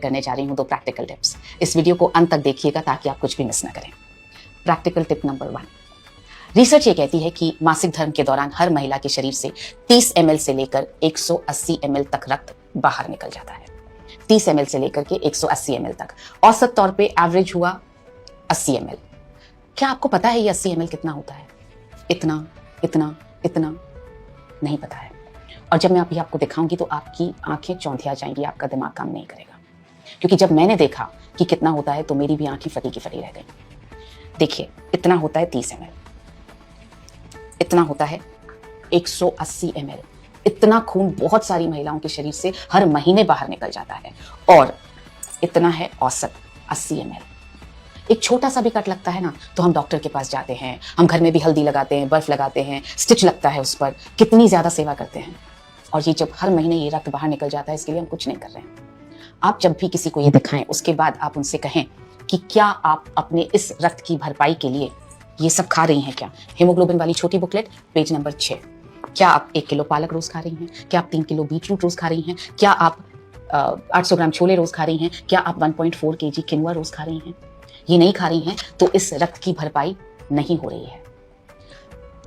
करने जा रही हूँ 2 प्रैक्टिकल टिप्स। इस वीडियो को अंत तक देखिएगा ताकि आप कुछ भी मिस ना करें। प्रैक्टिकल टिप नंबर 1, रिसर्च ये कहती है कि मासिक धर्म के दौरान हर महिला के शरीर से 30 ml से लेकर 180 ml तक रक्त बाहर निकल जाता है। 30 ml से लेकर के 180 ml तक, औसत तौर पे एवरेज हुआ 80 ml। क्या आपको पता है ये 80 ml कितना होता है? इतना इतना इतना नहीं पता है। और जब मैं अभी आपको दिखाऊंगी तो आपकी आंखें चौंधिया जाएंगी, आपका दिमाग काम नहीं करेगा। क्योंकि जब मैंने देखा कि कितना होता है तो मेरी भी आंखें फटी की फटी रह गई। देखिए, इतना होता है 30 ml, इतना होता है 180 ml। इतना खून बहुत सारी महिलाओं के शरीर से हर महीने बाहर निकल जाता है। और इतना है औसत 80 ml। एक छोटा सा भी कट लगता है ना तो हम डॉक्टर के पास जाते हैं, हम घर में भी हल्दी लगाते हैं, बर्फ लगाते हैं, स्टिच लगता है उस पर, कितनी ज्यादा सेवा करते हैं। और ये जब हर महीने ये रक्त बाहर निकल जाता है, इसके लिए हम कुछ नहीं कर रहे हैं। आप जब भी किसी को ये दिखाएं उसके बाद आप उनसे कहें कि क्या आप अपने इस रक्त की भरपाई के लिए ये सब खा रही हैं क्या? हीमोग्लोबिन वाली छोटी बुकलेट, पेज नंबर 6। क्या आप 1 किलो पालक रोज खा रही हैं? क्या आप 3 किलो बीटरूट रोज खा रही हैं? क्या आप 800 ग्राम छोले रोज खा रही हैं? क्या आप 1.4 kg किनुआ रोज खा रही हैं? ये नहीं खा रही हैं तो इस रक्त की भरपाई नहीं हो रही है।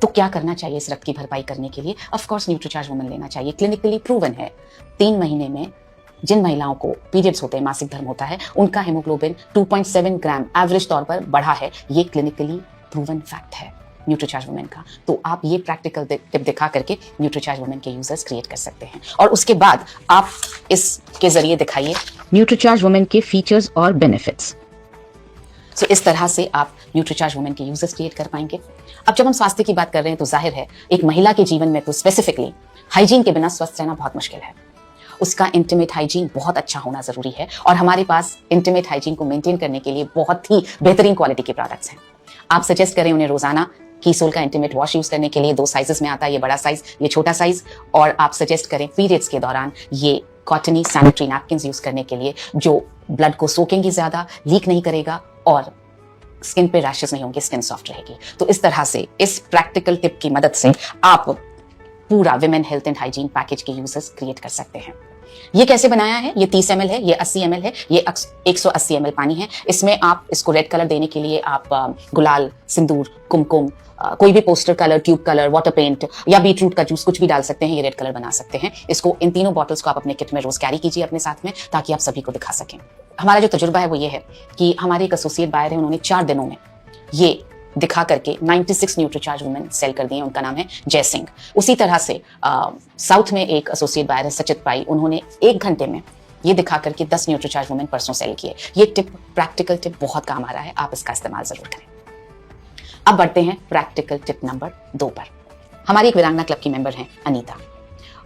तो क्या करना चाहिए इस रक्त की भरपाई करने के लिए? ऑफ कोर्स न्यूट्रीचार्ज वुमेन लेना चाहिए। क्लिनिकली प्रूवन है, 3 महीने में जिन महिलाओं को पीरियड्स होते हैं, मासिक धर्म होता है, उनका हीमोग्लोबिन 2.7 ग्राम एवरेज तौर पर बढ़ा है। ये क्लिनिकली प्रूवन फैक्ट है न्यूट्रीचार्ज वुमेन का। तो आप ये प्रैक्टिकल टिप दिखा करके न्यूट्रीचार्ज वुमेन के यूजर्स क्रिएट कर सकते हैं। और उसके बाद आप इसके जरिए दिखाइए न्यूट्रीचार्ज वुमेन के फीचर्स और बेनिफिट्स। सो इस तरह से आप न्यूट्रीचार्ज वुमेन के यूजर्स क्रिएट कर पाएंगे। अब जब हम स्वास्थ्य की बात कर रहे हैं तो जाहिर है एक महिला के जीवन में तो स्पेसिफिकली हाइजीन के बिना स्वस्थ रहना बहुत मुश्किल है। उसका इंटीमेट हाइजीन बहुत अच्छा होना जरूरी है। और हमारे पास इंटीमेट हाइजीन को मेंटेन करने के लिए बहुत ही बेहतरीन क्वालिटी के प्रोडक्ट्स हैं। आप सजेस्ट करें उन्हें रोजाना कीसोल का इंटीमेट वॉश यूज करने के लिए। 2 साइजेस में आता है, ये बड़ा साइज, ये छोटा साइज। और आप सजेस्ट करें पीरियड्स के दौरान ये कॉटनी सैनिटरी नैपकिन यूज करने के लिए, जो ब्लड को सोखेंगी ज्यादा, लीक नहीं करेगा और स्किन पे रैशेस नहीं होंगे, स्किन सॉफ्ट रहेगी। तो इस तरह से इस प्रैक्टिकल टिप की मदद से आप पूरा women health and hygiene package के यूजर्स क्रिएट कर सकते हैं। ये कैसे बनाया है? ये 30 ml है, ये 80 ml है, ये 180 ml पानी है। इसमें आप इसको रेड कलर देने के लिए आप गुलाल, सिंदूर, कुमकुम, कोई भी poster colour, tube colour, water paint या बीटरूट का जूस कुछ भी डाल सकते हैं। ये रेड कलर बना सकते हैं। इसको इन तीनों बॉटल्स को आप अपने किट में रोज कैरी कीजिए अपने साथ में, ताकि आप सभी को दिखा सकें। हमारा जो तजुर्बा है वो ये है कि हमारे एक एसोसिएट बायर है, उन्होंने 4 दिनों में ये दिखा करके 96 न्यूट्रीचार्ज वुमेन सेल कर दिए। उनका नाम है जय सिंह। उसी तरह से साउथ में एक एसोसिएट बायर है सचित पाई, उन्होंने 1 घंटे में ये दिखा करके 10 न्यूट्रीचार्ज वुमेन परसों सेल किए। ये टिप, प्रैक्टिकल टिप बहुत काम आ रहा है, आप इसका इस्तेमाल जरूर करें। अब बढ़ते हैं प्रैक्टिकल टिप नंबर 2 पर। हमारी एक वीरांगना क्लब की मेंबर हैं अनीता।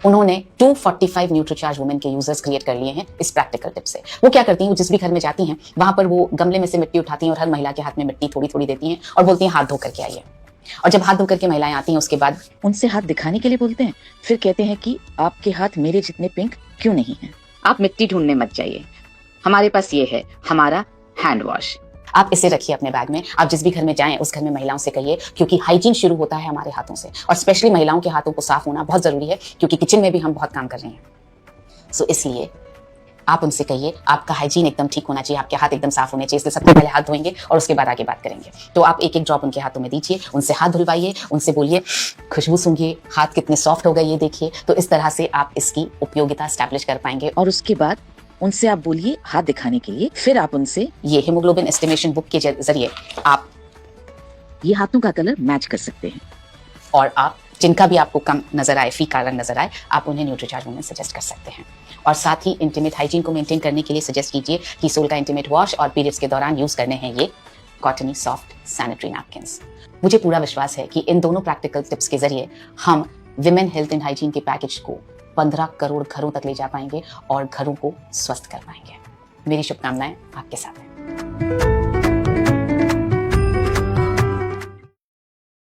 उन्होंने 245 न्यूट्रीचार्ज वुमेन के यूजर्स क्रिएट कर लिए हैं इस प्रैक्टिकल टिप से। वो क्या करती हैं, वो जिस भी घर में जाती हैं वहां पर वो गमले में से मिट्टी उठाती हैं और हर महिला के हाथ में मिट्टी थोड़ी थोड़ी देती हैं और बोलती हैं हाथ धो करके आइए। और जब हाथ धो करके महिलाएं आती हैं उसके बाद उनसे हाथ दिखाने के लिए बोलते हैं। फिर कहते हैं कि आपके हाथ मेरे जितने पिंक क्यों नहीं हैं? आप मिट्टी ढूंढने मत जाइए, हमारे पास ये है हमारा हैंड वॉश। आप इसे रखिए अपने बैग में। आप जिस भी घर में जाएं उस घर में महिलाओं से कहिए, क्योंकि हाइजीन शुरू होता है हमारे हाथों से। और स्पेशली महिलाओं के हाथों को साफ होना बहुत जरूरी है, क्योंकि किचन में भी हम बहुत काम कर रहे हैं। सो इसलिए आप उनसे कहिए आपका हाइजीन एकदम ठीक होना चाहिए, आपके हाथ एकदम साफ होने चाहिए। इसलिए सबसे पहले हाथ धोएंगे और उसके बाद आगे बात करेंगे। तो आप एक एक ड्रॉप उनके हाथों में दीजिए, उनसे हाथ धुलवाइए, उनसे बोलिए खुशबू सूंघिए, हाथ कितने सॉफ्ट हो गए ये देखिए। तो इस तरह से आप इसकी उपयोगिता स्टैब्लिश कर पाएंगे। और उसके बाद उनसे आप बोलिए हाथ दिखाने के लिए। फिर आप उनसे ये हीमोग्लोबिन एस्टिमेशन बुक के जरिए आप ये हाथों का कलर मैच कर सकते हैं। और आप जिनका भी आपको कम नजर आए, फीका रंग नजर आए, आप उन्हें न्यूट्रीचार्ज वुमेन सजेस्ट कर सकते हैं। और साथ ही इंटीमेट हाइजीन को मेंटेन करने के लिए सजेस्ट कीजिए कीसोल का इंटीमेट वॉश, और पीरियड्स के दौरान यूज करने हैं ये कॉटनी सॉफ्ट सैनिटरी नैपकिन्स। मुझे पूरा विश्वास है कि इन दोनों प्रैक्टिकल टिप्स के जरिए हम विमेन हेल्थ एंड हाइजीन के पैकेज को 15 करोड़ घरों तक ले जा पाएंगे और घरों को स्वस्थ कर पाएंगे। मेरी शुभकामनाएं आपके साथ हैं।